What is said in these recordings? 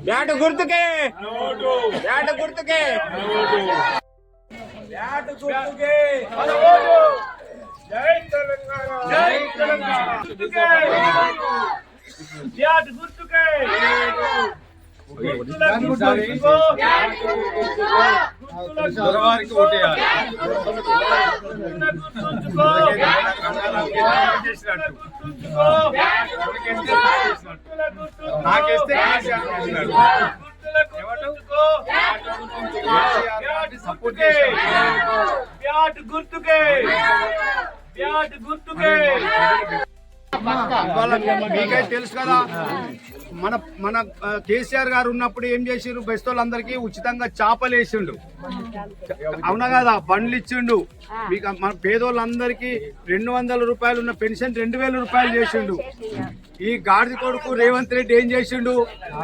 Bat గుర్తుకే bat గుర్తుకే bat గుర్తుకే జై తెలంగాణ జై తెలంగాణ బ్యాట్ గుర్తుకే దొరవారికి ఓటేయాలి. నాకేస్తే సపోర్ట్ బ్యాట్ గుర్తుకే బ్యాట్ గుర్తుకే. మీకైతే తెలుసు కదా, మన కేసీఆర్ గారు ఉన్నప్పుడు ఏం చేసిండ్రు, బెస్తోళ్ళందరికీ ఉచితంగా చేపలు వేసిండు, అవునా కదా, బండ్లు ఇచ్చిండు. మీకు మన పేదోళ్ళందరికీ 200 రూపాయలు ఉన్న పెన్షన్ 2000 రూపాయలు చేసిండు. ఈ గాడిద కొడుకు రేవంత్ రెడ్డి ఏం చేసిండు,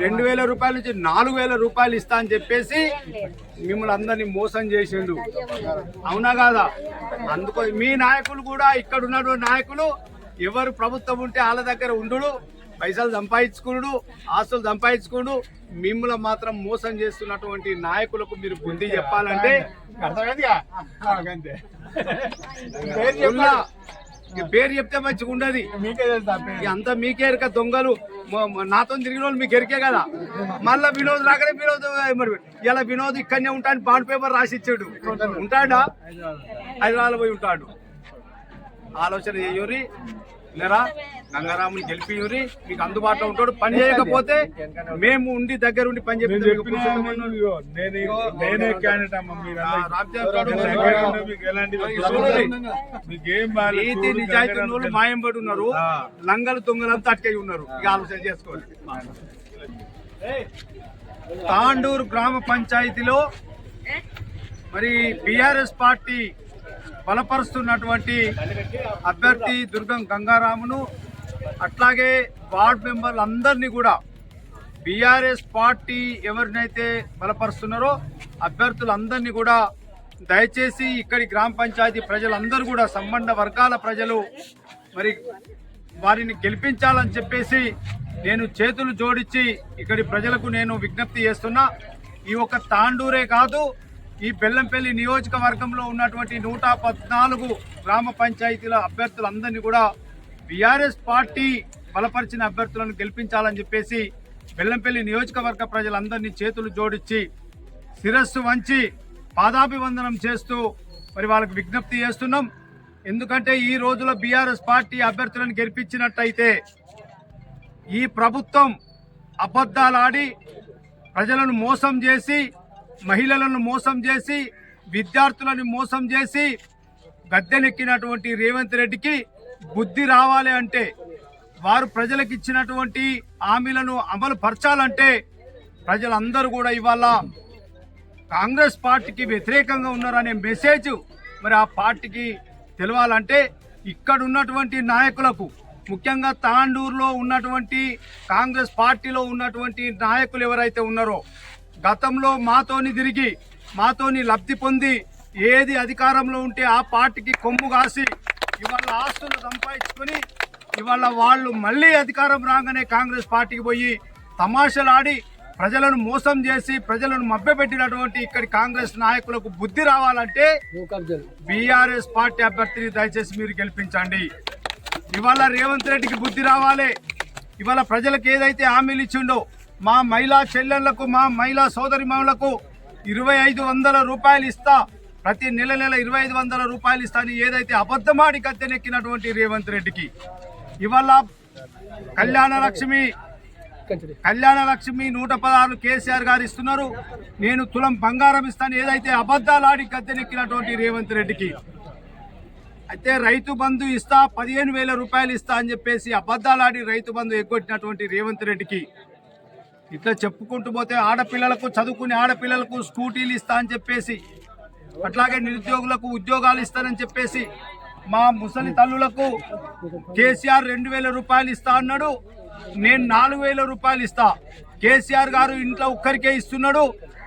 2000 రూపాయల నుంచి 4000 రూపాయలు ఇస్తా అని చెప్పేసి మిమ్మల్ని అందరినీ మోసం చేసిండు, అవునా కాదా. అందుకో మీ నాయకులు కూడా, ఇక్కడ ఉన్నటువంటి నాయకులు ఎవరు ప్రభుత్వం ఉంటే వాళ్ళ దగ్గర ఉండు, పైసలు సంపాదించుకున్నాడు, ఆస్తులు సంపాదించుకున్నాడు. మిమ్మల్ని మాత్రం మోసం చేస్తున్నటువంటి నాయకులకు మీరు బుద్ధి చెప్పాలంటే పేరు చెప్తే మంచిగా ఉండదు. అంతా మీకే ఎరక, దొంగలు నాతో తిరిగిన వాళ్ళు మీకు ఎరికే కదా. మళ్ళా వినోద్ రాకనే వినోద్ మరి ఇలా వినోద్ ఇక్కడనే ఉంటాను బాండ్ పేపర్ రాసి ఇచ్చాడు, ఉంటాడా, హైదరాబాద్ పోయి ఉంటాడు. ఆలోచన చేయరి లేరా, గంగారాముని గెలిపియూరి, మీకు అందుబాటులో ఉంటాడు. పని చేయకపోతే మేము ఉండి దగ్గర ఉండి పని చెప్పి నీతి నిజాయితీ వాళ్ళు మాయంబడి ఉన్నారు, లంగలు దొంగలంతా అటుకై ఉన్నారు. ఇక ఆలోచన చేసుకోవాలి. తాండూరు గ్రామ పంచాయతీలో మరి బీఆర్ఎస్ పార్టీ బలపరుస్తున్నటువంటి అభ్యర్థి దుర్గం గంగారామును, అట్లాగే వార్డ్ మెంబర్లు అందరినీ కూడా బీఆర్ఎస్ పార్టీ ఎవరినైతే బలపరుస్తున్నారో అభ్యర్థులందరినీ కూడా దయచేసి ఇక్కడి గ్రామ పంచాయతీ ప్రజలందరూ కూడా, సంబంధ వర్గాల ప్రజలు మరి వారిని గెలిపించాలని చెప్పేసి నేను చేతులు జోడించి ఇక్కడి ప్రజలకు నేను విజ్ఞప్తి చేస్తున్నా. ఈ ఒక్క తాండూరే కాదు, ఈ బెల్లంపల్లి నియోజకవర్గంలో ఉన్నటువంటి 114 గ్రామ పంచాయతీల అభ్యర్థులందరినీ కూడా బీఆర్ఎస్ పార్టీ బలపరిచిన అభ్యర్థులను గెలిపించాలని చెప్పేసి బెల్లంపల్లి నియోజకవర్గ ప్రజలందరినీ చేతులు జోడించి శిరస్సు వంచి పాదాభివందనం చేస్తూ మరి వాళ్ళకు విజ్ఞప్తి చేస్తున్నాం. ఎందుకంటే ఈ రోజులో బీఆర్ఎస్ పార్టీ అభ్యర్థులను గెలిపించినట్టయితే ఈ ప్రభుత్వం అబద్ధాలాడి ప్రజలను మోసం చేసి, మహిళలను మోసం చేసి, విద్యార్థులను మోసం చేసి గద్దెనెక్కినటువంటి రేవంత్ రెడ్డికి బుద్ధి రావాలి అంటే, వారు ప్రజలకు ఇచ్చినటువంటి హామీలను అమలు పరచాలంటే ప్రజలందరూ కూడా ఇవాళ కాంగ్రెస్ పార్టీకి వ్యతిరేకంగా ఉన్నారనే మెసేజ్ మరి ఆ పార్టీకి తెలవాలంటే ఇక్కడ ఉన్నటువంటి నాయకులకు, ముఖ్యంగా తాండూరులో ఉన్నటువంటి కాంగ్రెస్ పార్టీలో ఉన్నటువంటి నాయకులు ఎవరైతే ఉన్నారో, గతంలో మాతోని తిరిగి మాతోని లబ్ధి పొంది ఏది అధికారంలో ఉంటే ఆ పార్టీకి కొమ్ము కాసి ఇవాళ ఆస్తులు సంపాదించుకొని ఇవాళ వాళ్ళు మళ్ళీ అధికారం రాగానే కాంగ్రెస్ పార్టీకి పోయి తమాషలాడి ప్రజలను మోసం చేసి ప్రజలను మభ్యపెట్టినటువంటి ఇక్కడి కాంగ్రెస్ నాయకులకు బుద్ధి రావాలంటే బీఆర్ఎస్ పార్టీ అభ్యర్థిని దయచేసి మీరు గెలిపించండి. ఇవాళ రేవంత్ రెడ్డికి బుద్ధి రావాలి. ఇవాళ ప్రజలకు ఏదైతే హామీలు ఇచ్చిండో, మా మహిళా చెల్లెళ్లకు, మా మహిళా సోదరిమణులకు 2500 రూపాయలు ఇస్తా, ప్రతి నెల 2500 రూపాయలు ఇస్తా అని ఏదైతే అబద్ధమాడి గద్దెనెక్కినటువంటి రేవంత్ రెడ్డికి ఇవాళ కళ్యాణ లక్ష్మి 116 కేసీఆర్ గారు ఇస్తున్నారు, నేను తులం బంగారం ఇస్తాను ఏదైతే అబద్ధాలాడి గద్దెనెక్కినటువంటి రేవంత్ రెడ్డికి, అయితే రైతు బంధు ఇస్తా 15,000 రూపాయలు ఇస్తా అని చెప్పేసి అబద్ధాలాడి రైతు బంధు ఎగ్గొట్టినటువంటి రేవంత్ రెడ్డికి, ఇట్లా చెప్పుకుంటూ పోతే ఆడపిల్లలకు, చదువుకునే ఆడపిల్లలకు స్కూటీలు ఇస్తా అని చెప్పేసి, అట్లాగే నిరుద్యోగులకు ఉద్యోగాలు ఇస్తానని చెప్పేసి, మా ముసలి తల్లులకు కేసీఆర్ 2,000 రూపాయలు ఇస్తా అన్నాడు, నేను 4,000 రూపాయలు ఇస్తా. కేసీఆర్ గారు ఇంట్లో ఒక్కరికే ఇస్తున్నాడు,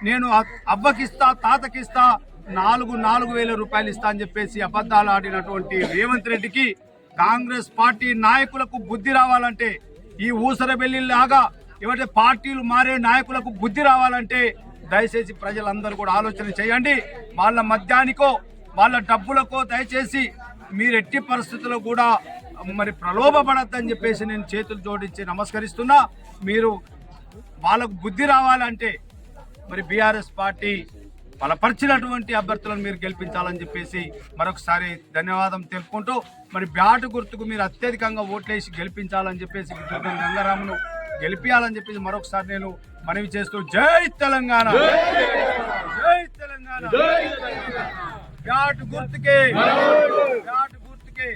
నేను అవ్వకిస్తా, తాతకిస్తా, 4,000 రూపాయలు ఇస్తా అని చెప్పేసి అబద్ధాలు ఆడినటువంటి రేవంత్ రెడ్డికి కాంగ్రెస్ పార్టీ నాయకులకు బుద్ధి రావాలంటే ఈ ఊసరబెల్లిలాగా ఏమంటే పార్టీలు మారే నాయకులకు బుద్ధి రావాలంటే దయచేసి ప్రజలందరూ కూడా ఆలోచన చేయండి. వాళ్ళ మద్యానికో వాళ్ళ డబ్బులకో దయచేసి మీరు ఎట్టి పరిస్థితుల్లో కూడా మరి ప్రలోభపడద్దని చెప్పేసి నేను చేతులు జోడించి నమస్కరిస్తున్నా. మీరు వాళ్ళకు బుద్ధి రావాలంటే మరి బీఆర్ఎస్ పార్టీ బలపరిచినటువంటి అభ్యర్థులను మీరు గెలిపించాలని చెప్పేసి మరొకసారి ధన్యవాదం తెలుపుకుంటూ మరి బ్యాటు గుర్తుకు మీరు అత్యధికంగా ఓట్లేసి గెలిపించాలని చెప్పేసి దుర్గం గంగారామును గెలిపించాలని చెప్పేసి మరొకసారి నేను మనవి చేస్తూ జై తెలంగాణ, జై తెలంగాణ. బ్యాటు గుర్తుకే, బ్యాటు గుర్తుకే.